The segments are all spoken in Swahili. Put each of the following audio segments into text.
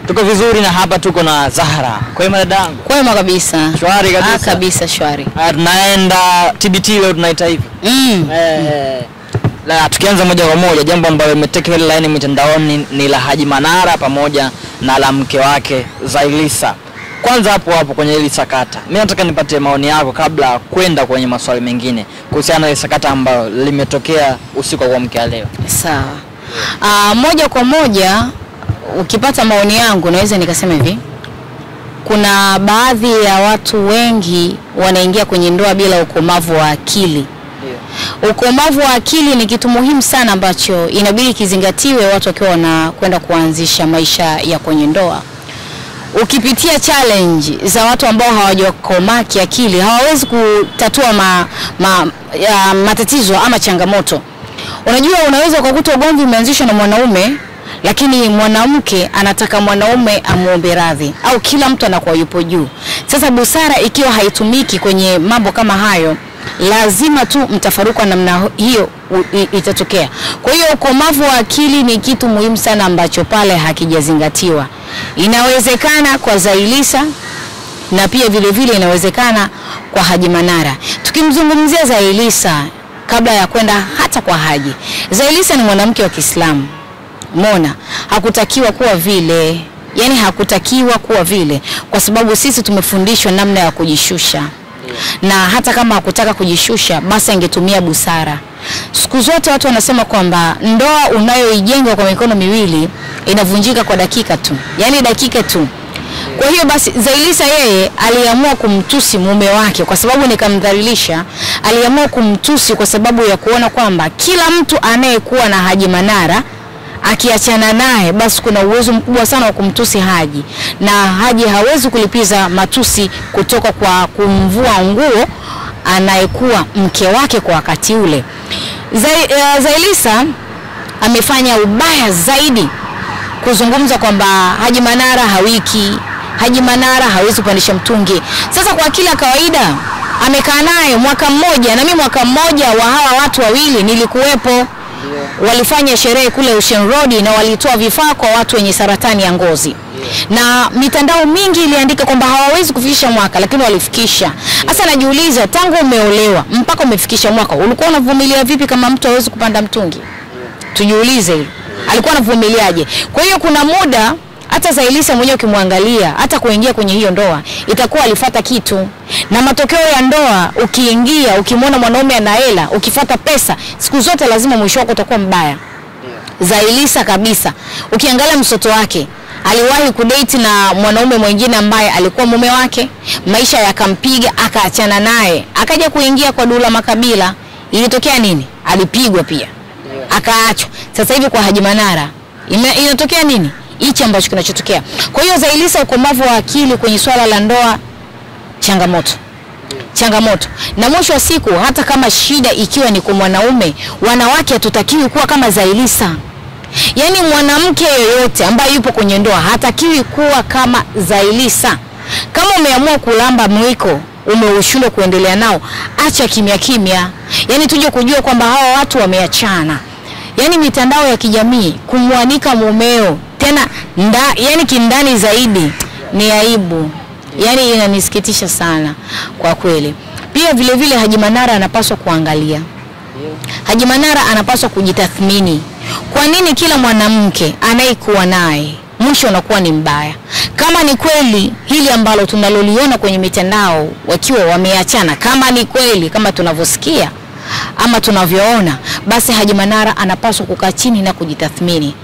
Tuko vizuri na hapa tuko na Zahra. Kwema dadangu? Kwema kabisa. Shwari kabisa. Kabisa shwari. Tunaenda TBT leo tunaita hivi. Tukianza moja kwa moja, jambo ambalo limeteka headline mitandaoni ni la Haji Manara pamoja na la mke wake Zailisa. Kwanza hapo kwenye hili sakata, mimi nataka nipate maoni yako kabla kwenda kwenye maswali mengine kuhusiana na hili sakata ambalo limetokea usiku wa mke leo. Sawa. Moja kwa moja ukipata maoni yangu naweza nikasema hivi. Kuna baadhi ya watu wengi wanaingia kwenye ndoa bila ukomavu wa akili. Ukomavu wa akili ni kitu muhimu sana ambacho inabidi kizingatiwe watu wakiwa wanakwenda kuanzisha maisha ya kwenye ndoa. Ukipitia challenge za watu ambao hawajakomaa kiakili, hawawezi kutatua matatizo ama changamoto. Unajua, unaweza kukuta ugomvi umeanzishwa na mwanaume, lakini mwanamke anataka mwanaume amuombe radhi, au kila mtu anakuwa yupo juu. Sasa busara ikiwa haitumiki kwenye mambo kama hayo, lazima tu mtafaruka namna hiyo itatokea. Kwa hiyo ukomavu wa akili ni kitu muhimu sana ambacho pale hakijazingatiwa. Inawezekana kwa Zailisa na pia vile vile inawezekana kwa Haji Manara. Tukimzungumzia Zailisa kabla ya kwenda hata kwa Haji, Zailisa ni mwanamke wa Kiislamu. Umeona, hakutakiwa kuwa vile. Yani hakutakiwa kuwa vile kwa sababu sisi tumefundishwa namna ya kujishusha. Na hata kama hakutaka kujishusha, basi angetumia busara. Siku zote watu wanasema kwamba ndoa unayoijenga kwa mikono miwili inavunjika kwa dakika tu. Yani dakika tu. Kwa hiyo basi Zailisa yeye aliamua kumtusi mume wake kwa sababu nikamdhalilisha. Aliamua kumtusi kwa sababu ya kuona kwamba kila mtu anayekuwa na Haji Manara akiachana naye basi kuna uwezo mkubwa sana wa kumtusi Haji, na Haji hawezi kulipiza matusi kutoka kwa kumvua nguo anayekuwa mke wake kwa wakati ule. Zailisa amefanya ubaya zaidi kuzungumza kwamba Haji Manara hawiki, Haji Manara hawezi kupandisha mtungi. Sasa kwa kila kawaida amekaa naye mwaka mmoja, na mimi mwaka mmoja wa hawa watu wawili nilikuwepo. Walifanya sherehe kule Ocean Road na walitoa vifaa kwa watu wenye saratani ya ngozi. Na mitandao mingi iliandika kwamba hawawezi kufikisha mwaka, lakini walifikisha. Sasa najiuliza, tangu umeolewa mpaka umefikisha mwaka, ulikuwa unavumilia vipi kama mtu hawezi kupanda mtungi? Tujiulize, alikuwa anavumiliaje? Kwa hiyo kuna muda hata Zailisa mwenyewe ukimwangalia, hata kuingia kwenye hiyo ndoa itakuwa alifuata kitu. Na matokeo ya ndoa, ukiingia ukimwona mwanaume ana hela, ukifuata pesa, siku zote lazima mwisho wako utakuwa mbaya. Zailisa kabisa, ukiangalia mtoto wake, aliwahi kudate na mwanaume mwingine ambaye alikuwa mume wake, maisha yakampiga, akaachana naye, akaja kuingia kwa Dula Makabila. Ilitokea nini? Alipigwa pia, akaachwa. Sasa hivi kwa Haji Manara inatokea nini? Hichi ambacho kinachotokea. Kwa hiyo Zailisa, ukomavu wa akili kwenye swala la ndoa changamoto. Na mwisho wa siku, hata kama shida ikiwa ni kwa mwanaume, wanawake hatutakiwi kuwa kama Zailisa. Yani mwanamke yoyote ambaye yupo kwenye ndoa hatakiwi kuwa kama Zailisa. Kama umeamua kulamba mwiko, umeushindwa kuendelea nao, acha kimya. Yani tuje kujua kwamba hawa watu wameachana. Yani mitandao ya kijamii kumwanika mumeo tena yani kindani zaidi ni aibu. Yani inanisikitisha sana kwa kweli. Pia vile vile Haji Manara anapaswa kuangalia. Haji Manara anapaswa kujitathmini. Kwa nini kila mwanamke anayekuwa naye mwisho unakuwa ni mbaya? Kama ni kweli hili ambalo tunaloliona kwenye mitandao wakiwa wameachana, kama ni kweli kama tunavyosikia ama tunavyoona, basi Haji Manara anapaswa kukaa chini na kujitathmini.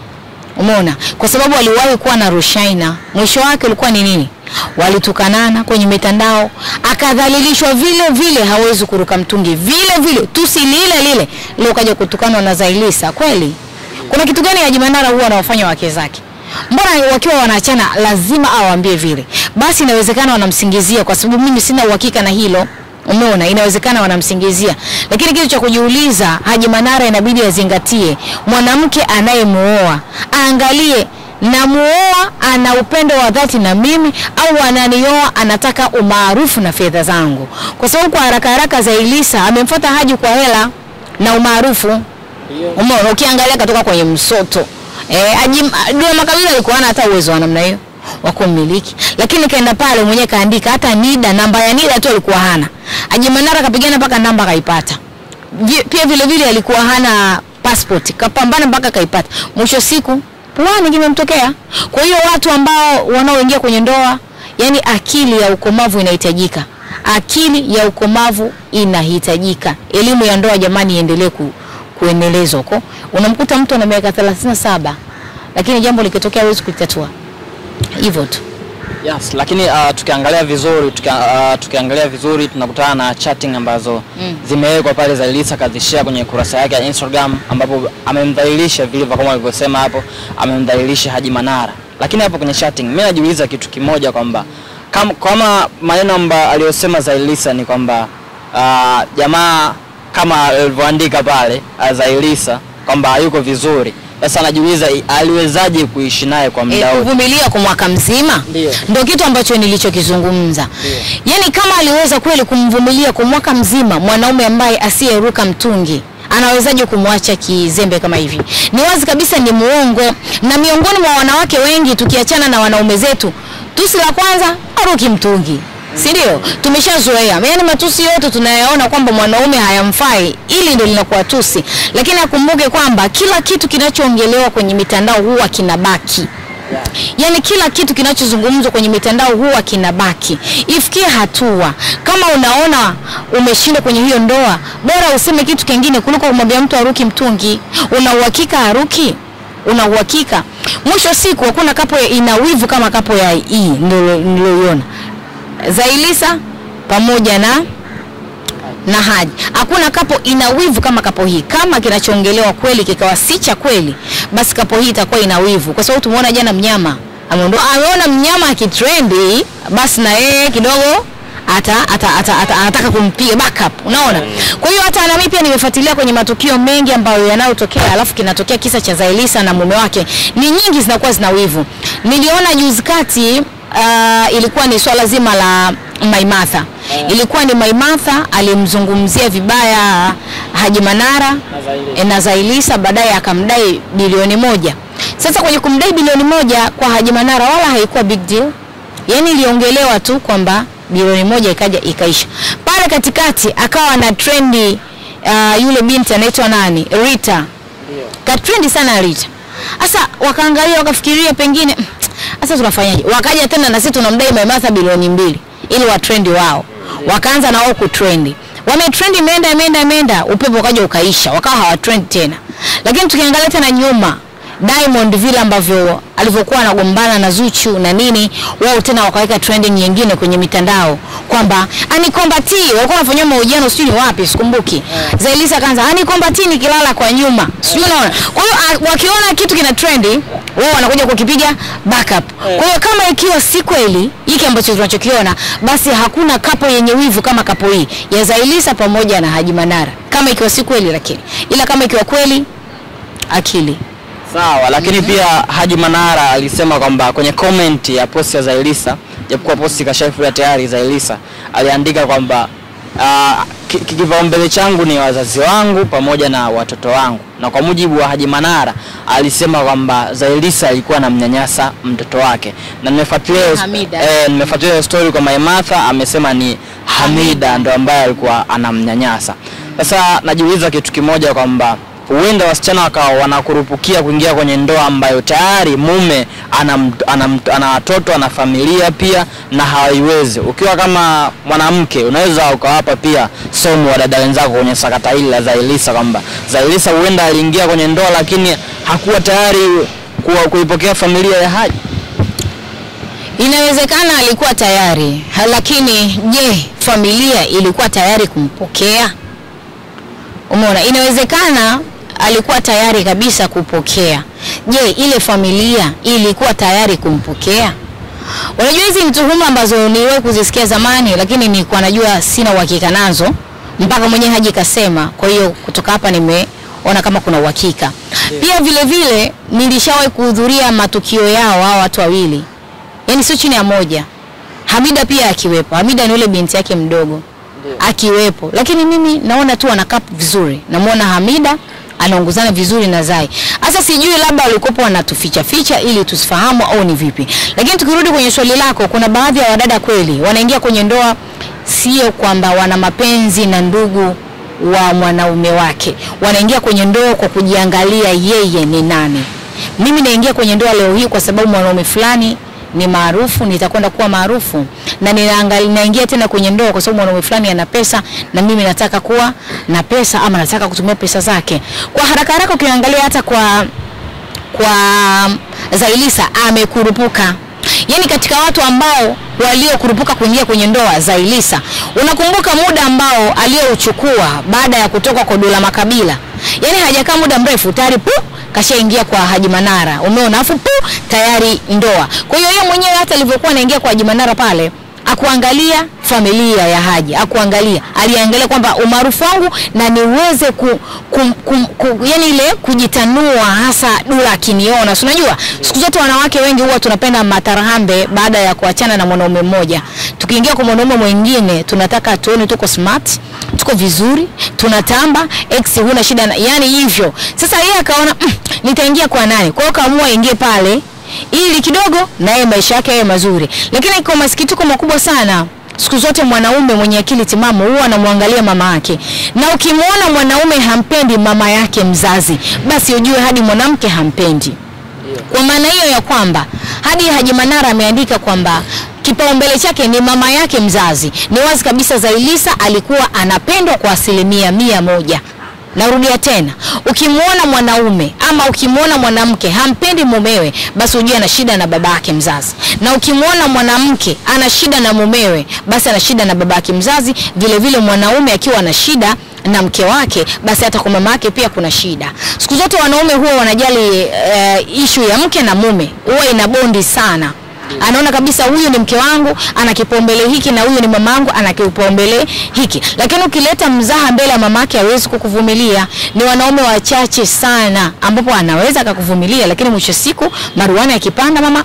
Umeona? Kwa sababu aliwahi kuwa na Rushaina, mwisho wake ulikuwa ni nini? Walitukanana kwenye mitandao, akadhalilishwa vile vile, hawezi kuruka mtungi vile vile, tusi lile leo kaja kutukanwa na Zailisa. Kweli kuna kitu gani Haji Manara huwa anawafanya wake zake? Mbona wakiwa wanaachana lazima awaambie vile? Basi inawezekana wanamsingizia, kwa sababu mimi sina uhakika na hilo. Umeona, inawezekana wanamsingizia. Lakini kitu cha kujiuliza, Haji Manara inabidi azingatie mwanamke anayemuoa, aangalie na muoa ana upendo wa dhati na mimi, au ananioa anataka umaarufu na fedha zangu. Kwa sababu kwa haraka Zailisa amemfuata Haji kwa hela na umaarufu. Umeona, ukiangalia katoka kwenye msoto. Dula Makabila alikuwa hana hata uwezo wa namna hiyo. wa kummiliki. Lakini kaenda pale mwenyewe kaandika hata NIDA, namba ya NIDA tu alikuwa hana. Haji Manara kapigana mpaka namba kaipata. Pia vile vile alikuwa hana passport, kapambana mpaka kaipata. Mwisho siku puani kimemtokea. Kwa hiyo watu ambao wanaoingia kwenye ndoa, yani akili ya ukomavu inahitajika. Akili ya ukomavu inahitajika. Elimu ya ndoa jamani iendelee kuendelezwa huko. Unamkuta mtu ana miaka 37 lakini jambo likitokea hawezi kulitatua. Hivyo tu. Yes, lakini tukiangalia vizuri tunakutana na chatting ambazo zimewekwa pale Zailisa kazishare kwenye kurasa yake ya Instagram, ambapo amemdhalilisha vile kama alivyosema hapo, amemdhalilisha Haji Manara. Lakini hapo kwenye chatting mimi najiuliza kitu kimoja kwamba kama maneno ambayo aliyosema Zailisa ni kwamba jamaa kama alivyoandika pale Zailisa kwamba yuko vizuri. Sasa najiuliza aliwezaje kuishi naye kwa muda wote? Kuvumilia kwa mwaka mzima? Ndio kitu ambacho nilichokizungumza. Yaani kama aliweza kweli kumvumilia kwa mwaka mzima mwanaume ambaye asiyeruka mtungi, anawezaje kumwacha kizembe kama hivi? Ni wazi kabisa ni muongo. Na miongoni mwa wanawake wengi tukiachana na wanaume zetu, tusi la kwanza aruki mtungi. Si ndio? Tumeshazoea. Yaani matusi yote tunayaona kwamba mwanaume hayamfai, ili ndio linakuwa tusi. Lakini akumbuke kwamba kila kitu kinachoongelewa kwenye mitandao huwa kinabaki. Yaani kila kitu kinachozungumzwa kwenye mitandao huwa kinabaki. Ifikie hatua kama unaona umeshinda kwenye hiyo ndoa, bora useme kitu kingine kuliko kumwambia mtu aruki mtungi. Una uhakika aruki? Una uhakika? Mwisho siku hakuna kapo ina wivu kama kapo ya hii niliyoiona. Zailisa pamoja na Haji. Hakuna kapo ina wivu kama kapo hii. Kama kinachoongelewa kweli kikawa si cha kweli, basi kapo hii itakuwa ina wivu. Kwa sababu tumeona jana mnyama ameona mnyama akitrendi, basi na yeye kidogo anataka kumpiga backup, unaona? Kwa hiyo hata na mimi pia nimefuatilia kwenye matukio mengi ambayo yanayotokea, alafu kinatokea kisa cha Zailisa na mume wake, ni nyingi zinakuwa zina wivu. Niliona juzi kati ilikuwa ni swala zima la Maimartha. Ilikuwa ni Maimartha alimzungumzia vibaya Haji Manara na Zailisa, baadaye akamdai bilioni 1. Sasa kwenye kumdai bilioni 1 kwa Haji Manara wala haikuwa big deal. Yaani iliongelewa tu kwamba bilioni 1 ikaja ikaisha. Pale katikati akawa na trendi yule binti anaitwa nani? Rita. Ka trendi sana Rita. Sasa wakaangalia wakafikiria pengine sasa tunafanyaje? Wakaja tena na sisi tunamdai Maimartha bilioni 2 ili wa trendi wao. Wakaanza na wao kutrendi. Wametrendi imeenda upepo ukaja ukaisha. Wakawa hawatrend tena. Lakini tukiangalia tena nyuma, Diamond vile ambavyo alivyokuwa anagombana na Zuchu na nini, wao tena wakaweka trending nyingine kwenye mitandao kwamba anikombatii. Walikuwa wanafanya mahojiano sijui wapi sikumbuki. Zailisa kaanza anikombatii nikilala kwa nyuma. Sijui unaona. Kwa hiyo wakiona kitu kina trendi, wao wanakuja kukipiga backup. Kwa hiyo kama ikiwa si kweli hiki ambacho tunachokiona, basi hakuna kapo yenye wivu kama kapo hii ya Zailisa pamoja na Haji Manara. Kama ikiwa si kweli lakini. Ila kama ikiwa kweli, akili. Sawa, lakini pia Haji Manara alisema kwamba kwenye comment ya post ya Zailisa, japokuwa post kashaifua tayari, Zailisa aliandika kwamba kipaumbele changu ni wazazi wangu pamoja na watoto wangu. Na kwa mujibu wa Haji Manara alisema kwamba Zailisa alikuwa anamnyanyasa mtoto wake. Na nimefuatilia story kwa Maimartha, amesema ni Hamida ndo ambaye alikuwa anamnyanyasa. Sasa najiuliza kitu kimoja kwamba huenda wasichana wakawa wanakurupukia kuingia kwenye ndoa ambayo tayari mume ana watoto, ana familia pia na hawaiwezi. Ukiwa kama mwanamke unaweza ukawapa pia somo wa dada wenzako kwenye sakata hili la Zailisa kwamba Zailisa huenda aliingia kwenye ndoa lakini hakuwa tayari kuipokea familia ya Haji. Inawezekana alikuwa tayari, lakini je, familia ilikuwa tayari kumpokea? Umeona, inawezekana alikuwa tayari kabisa kupokea. Je, ile familia ilikuwa tayari kumpokea? Unajua hizi ni tuhuma ambazo niliwahi kuzisikia zamani, lakini nilikuwa najua sina uhakika nazo mpaka mwenyewe Haji kasema. Kwa hiyo kutoka hapa nimeona kama kuna uhakika. Pia vile vile nilishawahi kuhudhuria matukio yao hao watu wawili. Yaani sio chini ya moja. Hamida pia akiwepo. Hamida ni yule binti yake mdogo. Akiwepo. Lakini mimi naona tu wanakaa vizuri. Namuona Hamida anaongozana vizuri na Zai. Sasa sijui labda walikopo wanatuficha ficha ili tusifahamu au ni vipi. Lakini tukirudi kwenye swali lako, kuna baadhi ya wadada kweli wanaingia kwenye ndoa sio kwamba wana mapenzi na ndugu wa mwanaume wake. Wanaingia kwenye ndoa kwa kujiangalia yeye ni nani. Mimi naingia kwenye ndoa leo hii kwa sababu mwanaume fulani ni maarufu, nitakwenda kuwa maarufu, na naingia tena kwenye ndoa kwa sababu mwanaume fulani ana pesa na mimi nataka kuwa na pesa ama nataka kutumia pesa zake. Kwa haraka haraka ukiangalia hata kwa Zailisa amekurupuka. Yaani katika watu ambao waliokurupuka kuingia kwenye ndoa Zailisa, unakumbuka muda ambao aliyouchukua baada ya kutoka kwa Dula Makabila? Yaani hajakaa muda mrefu tayari kashaingia kwa Haji Manara. Umeona, afu tayari ndoa. Kwa hiyo yeye mwenyewe hata alivyokuwa anaingia kwa Haji Manara pale, akuangalia familia ya Haji, aliangalia kwamba umaarufu wangu na niweze yani ile kujitanua, hasa Dula akiniona. Unajua siku zote wanawake wengi huwa tunapenda matarahambe baada ya kuachana na mwanaume mmoja. Tukiingia kwa mwanaume mwingine tunataka tuone tuko smart, tuko vizuri, tunatamba, ex huna shida, yani hivyo. Sasa yeye akaona nitaingia kwa nani? Kwa hiyo kaamua ingie pale ili kidogo naye maisha yake yawe mazuri. Lakini kwa masikitiko makubwa sana, siku zote mwanaume mwenye akili timamu huwa anamwangalia mama yake. Na ukimwona mwanaume hampendi mama yake mzazi, basi ujue hadi mwanamke hampendi. Kwa maana hiyo ya kwamba hadi Haji Manara ameandika kwamba kipaumbele chake ni mama yake mzazi. Ni wazi kabisa Zailisa alikuwa anapendwa kwa 100%. Narudia tena, ukimwona mwanaume ama ukimwona mwanamke hampendi mumewe, basi ujue ana shida na babake mzazi. Na ukimwona mwanamke ana shida na mumewe, basi ana shida na babake mzazi. Vile vile mwanaume akiwa ana shida na mke wake, basi hata kwa mama yake pia kuna shida. Siku zote wanaume huwa wanajali issue ya mke na mume, huwa ina bondi sana. Anaona kabisa huyu ni mke wangu, ana kipaumbele hiki, na huyu ni mamangu, ana kipaumbele hiki. Lakini ukileta mzaha mbele ya mamake hawezi kukuvumilia. Ni wanaume wachache sana ambapo anaweza akakuvumilia, lakini mwisho siku maruani akipanda mama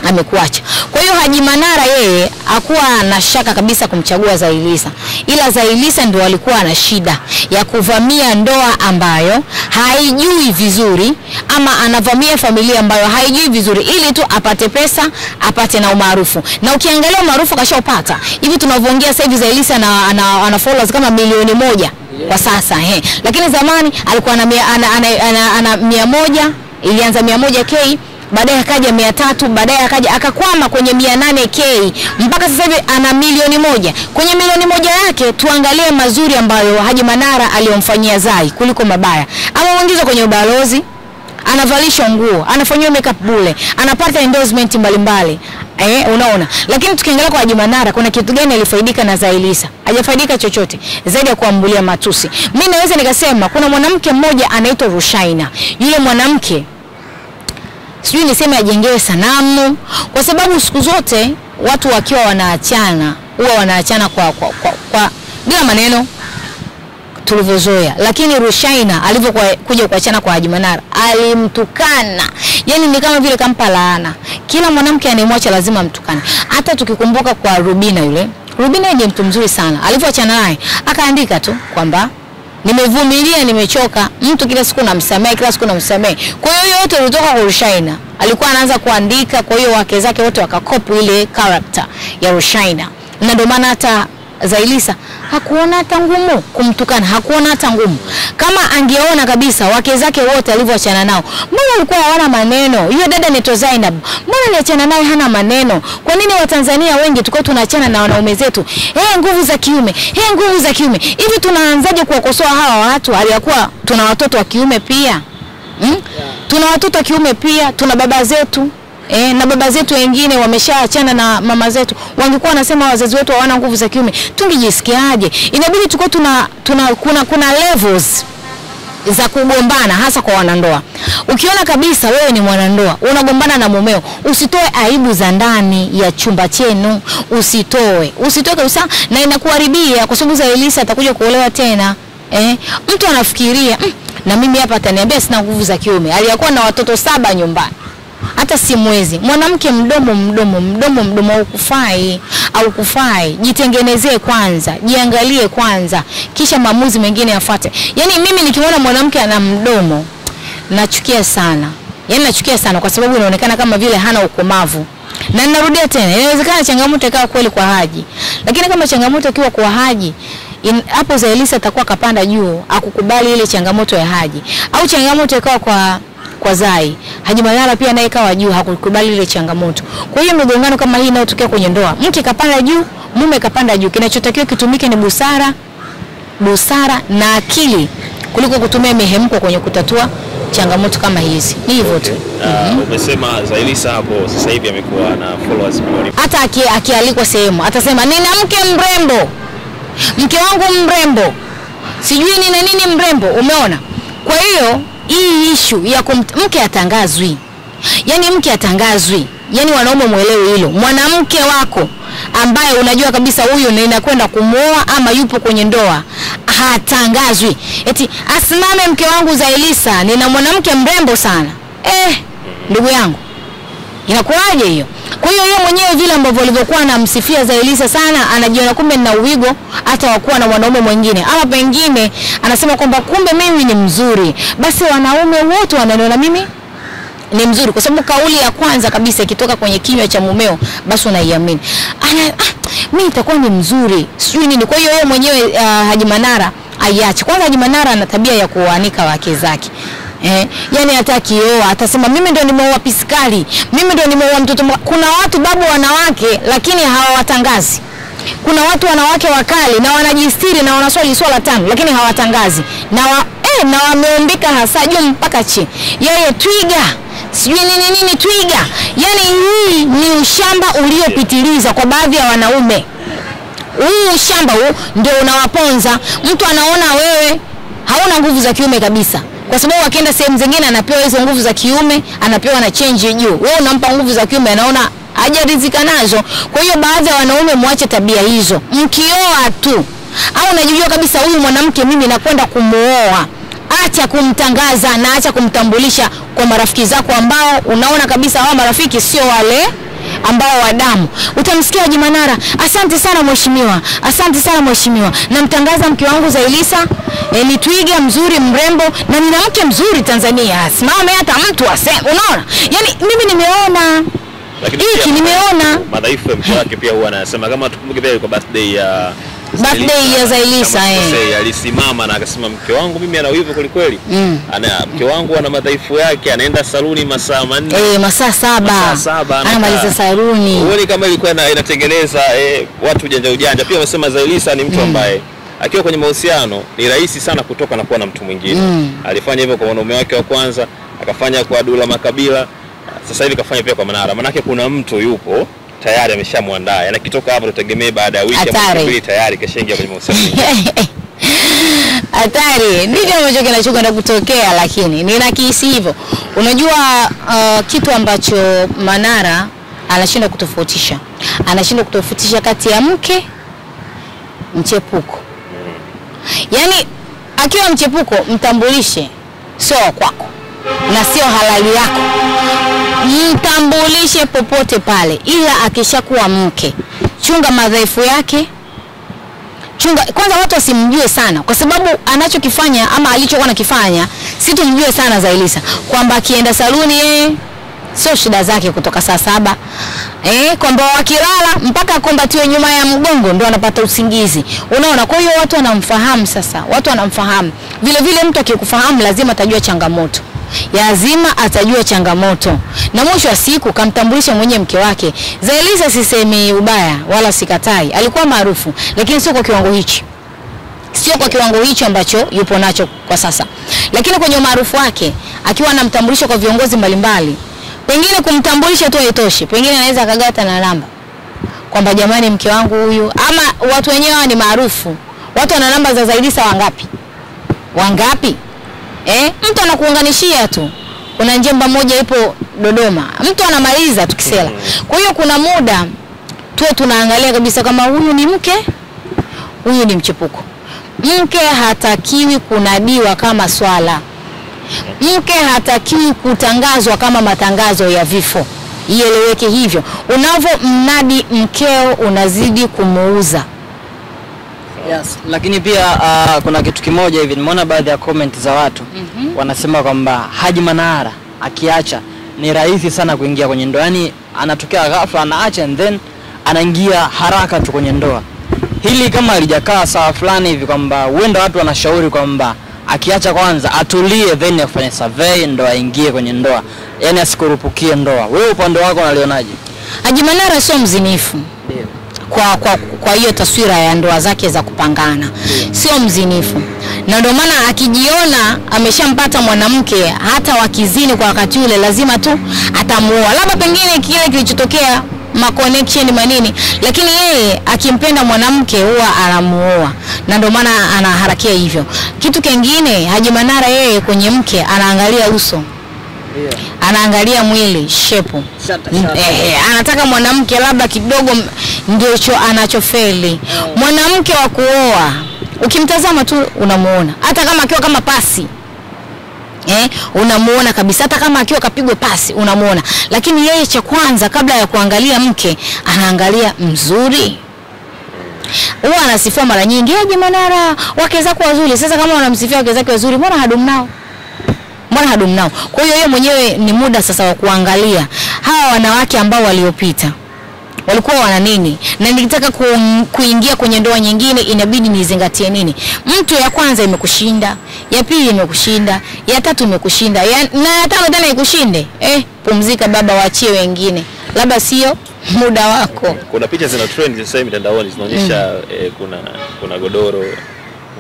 amekuacha. Kwa hiyo Haji Manara yeye hakuwa na shaka kabisa kumchagua Zailisa. Ila Zailisa ndio alikuwa na shida ya kuvamia ndoa ambayo haijui vizuri, ama anavamia familia ambayo haijui vizuri ili tu apate pesa, apate na umaarufu. Na ukiangalia umaarufu kashaupata. Hivi tunavyoongea sasa hivi Zailisa ana followers kama 1,000,000 kwa sasa. Lakini zamani alikuwa ana 100, ilianza 100K, baadaye akaja 300, baadaye akaja akakwama kwenye 800K, mpaka sasa hivi ana 1,000,000. Kwenye 1,000,000 yake tuangalie mazuri ambayo Haji Manara aliyomfanyia Zai kuliko mabaya. Amemuingiza kwenye ubalozi, anavalishwa nguo, anafanywa makeup bure, anapata endorsement mbalimbali. Unaona. Lakini tukiangalia kwa Haji Manara, kuna kitu gani alifaidika na Zailisa? Hajafaidika chochote zaidi ya kuambulia matusi. Mimi naweza nikasema kuna mwanamke mmoja anaitwa Rushaina. Yule mwanamke sijui niseme ajengewe sanamu, kwa sababu siku zote watu wakiwa wanaachana huwa wanaachana kwa bila maneno tulivyozoea. Lakini Rushaina alivyokuja kuachana kwa Haji Manara, alimtukana. Yaani ni kama vile kampa laana. Kila mwanamke anemwacha lazima mtukane. Hata tukikumbuka kwa Rubina yule. Rubina ndiye mtu mzuri sana. Alivyoachana naye akaandika tu kwamba nimevumilia, nimechoka, mtu kila siku namsamehe, kila siku namsamehe. Kwa hiyo yote ilitoka kwa Rushaina. Alikuwa anaanza kuandika, kwa hiyo wake zake wote wakakopi ile character ya Rushaina. Na ndio maana hata Zailisa hakuona hata ngumu kumtukana, hakuona hata ngumu. Kama angeona kabisa wake zake wote alivyoachana nao, mbona alikuwa hawana maneno? Yule dada anaitwa Zainab, mbona aliachana naye hana maneno? Kwa nini Watanzania wengi tukao tunaachana na wanaume zetu? Nguvu za kiume, nguvu za kiume. Hivi tunaanzaje kuwakosoa hawa watu aliyakuwa tuna watoto wa kiume pia? Tuna watoto wa kiume pia, tuna baba zetu. Na baba zetu wengine wameshaachana na mama zetu. Wangekuwa wanasema wazazi wetu hawana nguvu za kiume, tungejisikiaje? Inabidi tuko kuna levels za kugombana, hasa kwa wanandoa. Ukiona kabisa wewe ni mwanandoa unagombana na mumeo, usitoe aibu za ndani ya chumba chenu, usitoe kabisa, na inakuharibia, kwa sababu Zailisa atakuja kuolewa tena. Mtu anafikiria na mimi hapa ataniambia sina nguvu za kiume, aliyakuwa na watoto 7 nyumbani. Hata si mwezi. Mwanamke mdomo ukufai. au kufai, jitengenezee kwanza, jiangalie kwanza, kisha maamuzi mengine yafuate. Yani mimi nikiona mwanamke ana mdomo nachukia sana. Yani nachukia sana kwa sababu inaonekana kama vile hana ukomavu. Na ninarudia tena, inawezekana changamoto ikawa kweli kwa Haji. Lakini kama changamoto ikiwa kwa Haji, hapo Zailisa atakuwa kapanda juu, akukubali ile changamoto ya Haji. Au changamoto ikawa kwa Zai, Haji Manara pia naye kawa juu, hakukubali ile changamoto. Kwa hiyo migongano kama hii inayotokea kwenye ndoa, mke kapanda juu, mume kapanda juu, kinachotakiwa kitumike ni busara na akili kuliko kutumia mihemko kwenye kutatua changamoto kama hizi. Ni hivyo tu. Umesema Zailisa hapo sasa hivi amekuwa na followers milioni. Hata akialikwa sehemu atasema nina mke mrembo, mke wangu mrembo, sijui nini mrembo, umeona? Kwa hiyo hii issue ya mke atangazwi. Yani mke atangazwi. Yani wanaume muelewe hilo. Mwanamke wako ambaye unajua kabisa huyu ninakwenda kumuoa ama yupo kwenye ndoa, hatangazwi. Eti asimame mke wangu Zailisa, nina mwanamke mrembo sana. Ndugu yangu, inakuaje hiyo? Kwa hiyo yeye mwenyewe vile ambavyo alivyokuwa anamsifia Zailisa sana, anajiona kumbe nina uwigo hata wakuwa na mwanaume mwingine. Ama pengine anasema kwamba kumbe mimi ni mzuri. Basi wanaume wote wananiona mimi ni mzuri kwa sababu kauli ya kwanza kabisa ikitoka kwenye kinywa cha mumeo basi unaiamini. Mimi nitakuwa ni mzuri, sijui nini. Kwa hiyo yeye mwenyewe Haji Manara aiache. Kwanza Haji Manara ana tabia ya kuanika wake zake. Yani hata kioa atasema mimi ndio nimeoa piskali, mimi ndio nimeoa mtoto. Kuna watu babu wanawake lakini hawawatangazi. Kuna watu wanawake wakali na wanajistiri na wanaswali swala tano lakini hawatangazi. Na wameumbika hasa juu mpaka chini. Yeye twiga, sijui nini twiga. Yani hii ni ushamba uliopitiliza kwa baadhi ya wanaume. Huu ushamba huu ndio unawaponza. Mtu anaona wewe hauna nguvu za kiume kabisa. Kwa sababu akienda sehemu zingine anapewa hizo nguvu za kiume, anapewa na change juu. Wewe unampa nguvu za kiume, anaona hajaridhika nazo. Kwa hiyo baadhi ya wanaume muache tabia hizo. Mkioa tu au unajijua kabisa huyu mwanamke mimi nakwenda kumuoa, acha kumtangaza na acha kumtambulisha kwa marafiki zako ambao unaona kabisa hao marafiki sio wale ambao wa damu. Utamsikia Haji Manara, asante sana mheshimiwa, asante sana mheshimiwa, namtangaza mke wangu Zailisa, ni twiga mzuri mrembo na nina mke mzuri Tanzania. Simame hata mtu aseme, unaona? Yani mimi nimeona hiki, nimeona madhaifu ya mke wake pia huwa anasema. Kama tukumbuke pia kwa birthday ya Zailisa alisimama na akasema mke wangu mimi ana wivu kweli kweli. Mke wangu ana madhaifu yake, anaenda saluni masaa 4. Masaa 7. Anamaliza saluni. Uone kama ilikuwa inatengeneza watu ujanja. Pia wamesema Zailisa ni mtu ambaye akiwa kwenye mahusiano ni rahisi sana kutoka na kuwa na mtu mwingine. Alifanya hivyo kwa mwanaume wake wa kwanza, akafanya kwa Dula Makabila, sasa hivi kafanya pia kwa Manara. Manake kuna mtu yupo tayari ameshamwandaa. Yaani kitoka hapo tutegemee baada ya wiki ama mbili tayari keshaingia kwenye mahusiano. Hatari. Ndivyo ambacho kinachokwenda kutokea, lakini ninakihisi hivyo. Unajua kitu ambacho Manara anashinda kutofautisha. Anashinda kutofautisha kati ya mke mchepuko. Yaani akiwa mchepuko mtambulishe, sio kwako na sio halali yako. Mtambulishe popote pale, ila akishakuwa mke chunga madhaifu yake. Chunga kwanza watu wasimjue sana kwa sababu anachokifanya ama alichokuwa anakifanya situmjue sana Zailisa, kwamba akienda saluni sio shida zake kutoka saa 7. Kwamba wakilala mpaka akombatiwe nyuma ya mgongo ndio anapata usingizi. Unaona? Kwa hiyo watu wanamfahamu sasa. Watu wanamfahamu. Vile vile mtu akikufahamu lazima atajua changamoto. Lazima atajua changamoto. Na mwisho wa siku kamtambulisha mwenye mke wake. Zailisa sisemi ubaya wala sikatai. Alikuwa maarufu lakini sio kwa kiwango hichi. Sio kwa kiwango hicho ambacho yupo nacho kwa sasa. Lakini kwenye maarufu wake akiwa anamtambulisha kwa viongozi mbalimbali, pengine kumtambulisha tu haitoshi. Pengine anaweza akagata na namba. Kwamba jamani mke wangu huyu, ama watu wenyewe ni maarufu. Watu wana namba za Zailisa wangapi? Wangapi? Mtu anakuunganishia tu. Kuna njemba moja ipo Dodoma. Mtu anamaliza tukisela. Kwa hiyo kuna muda tuwe tunaangalia kabisa kama huyu ni mke, huyu ni mchepuko. Mke hatakiwi kunadiwa kama swala. Mke hatakiwi kutangazwa kama matangazo ya vifo. ieleweke hivyo. Unavomnadi mkeo unazidi kumuuza. Yes, lakini pia kuna kitu kimoja hivi nimeona baadhi ya comment za watu wanasema kwamba Haji Manara akiacha ni rahisi sana kuingia kwenye ndoa. Yaani anatokea ghafla anaacha and then anaingia haraka tu kwenye ndoa. Hili kama alijakaa sawa fulani hivi kwamba huenda watu wanashauri kwamba akiacha kwanza atulie then afanye survey ndo aingie kwenye ndoa. Yaani asikurupukie ndoa. Wewe upande wako unalionaje? Haji Manara sio mzinifu. Kwa hiyo taswira ya ndoa zake za kupangana. Sio mzinifu. Na ndio maana akijiona ameshampata mwanamke hata wakizini kwa wakati ule lazima tu atamuoa. Labda pengine kile kilichotokea ma connection manini, lakini yeye akimpenda mwanamke huwa anamuoa. Na ndio maana anaharakia hivyo. Kitu kingine Haji Manara yeye kwenye mke anaangalia uso. Anaangalia mwili, shepu. Anataka mwanamke labda kidogo ndio anachofeli. Mwanamke wa kuoa ukimtazama tu unamuona. Hata kama akiwa kama pasi. Unamuona kabisa. Hata kama akiwa kapigwa pasi unamuona. Lakini yeye cha kwanza kabla ya kuangalia mke anaangalia mzuri. Huwa anasifia mara nyingi, Haji Manara wake zako wazuri. Sasa kama unamsifia wake zake wazuri, mbona hadumu nao? Mbona hadumu nao? Kwa hiyo yeye mwenyewe ni muda sasa wa kuangalia hawa wanawake ambao waliopita walikuwa wana nini, na nilitaka kuingia kwenye ndoa nyingine inabidi nizingatie nini. Mtu ya kwanza imekushinda, ya pili imekushinda, ya tatu imekushinda, na ya tano tena ikushinde. Pumzika baba, waachie wengine. Labda sio muda wako. Kuna picha zina trend sasa hivi mitandaoni zinaonyesha kuna godoro,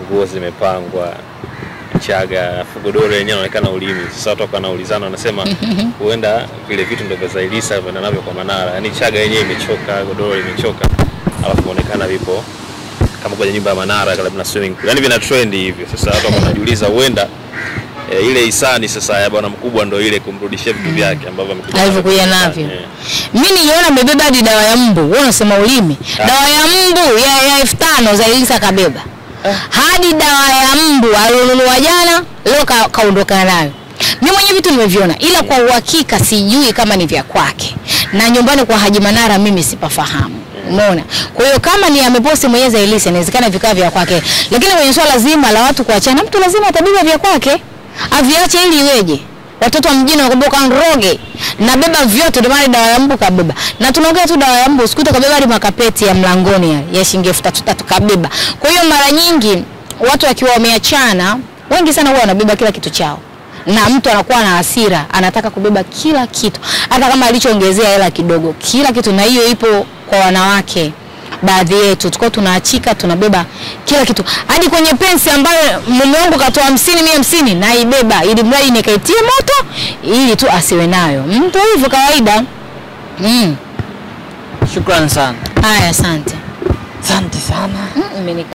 nguo zimepangwa, chaga, godoro yenyewe inaonekana ulimi. Sasa watu wanaulizana wanasema huenda vile vitu ndio vya Zailisa vinavyo kwa Manara. Yaani chaga yenyewe imechoka, godoro limechoka, alafu inaonekana vipo kama kwenye nyumba ya Manara karibu na swimming pool. Yaani vina trend hivyo. Sasa watu wanajiuliza huenda ile hisani sasa ya bwana mkubwa ndio ile kumrudishia vitu vyake ambavyo amekuja alivyokuja navyo. Mimi niliona amebeba hadi dawa ya mbu. Wewe unasema ulimi. Dawa ya mbu ya 5000 Zailisa kabeba. Hadi dawa ya mbu alionunua jana leo kaondoka nayo. Mimi mwenyewe vitu nimeviona ila kwa uhakika sijui kama ni vya kwake. Na nyumbani kwa Haji Manara mimi sipafahamu. Umeona? Kwa hiyo kama ni ameposti mwenyewe Zailisa inawezekana vikao vya kwake. Lakini kwenye swala zima la watu kuachana, mtu lazima atabeba vya kwake. Aviache ili iweje? Watoto wa mjini wanakumbuka nroge na beba vyote, ndio maana dawa ya mbu kabeba. Na tunaongea tu dawa ya mbu, usikuta kabeba hadi makapeti ya mlangoni ya shilingi 3000 kabeba. Kwa hiyo mara nyingi watu wakiwa wameachana, wengi sana huwa wanabeba kila kitu chao. Na mtu anakuwa na hasira, anataka kubeba kila kitu. Hata kama alichoongezea hela kidogo, kila kitu. Na hiyo ipo kwa wanawake. Baadhi yetu tukao tunaachika tunabeba kila kitu. Hadi kwenye pensi ambayo mume wangu katoa 50 150 na ibeba ili mradi nikaitie moto ili tu asiwe nayo. Mtu hivyo kawaida. Shukrani sana. Haya, asante. Asante sana.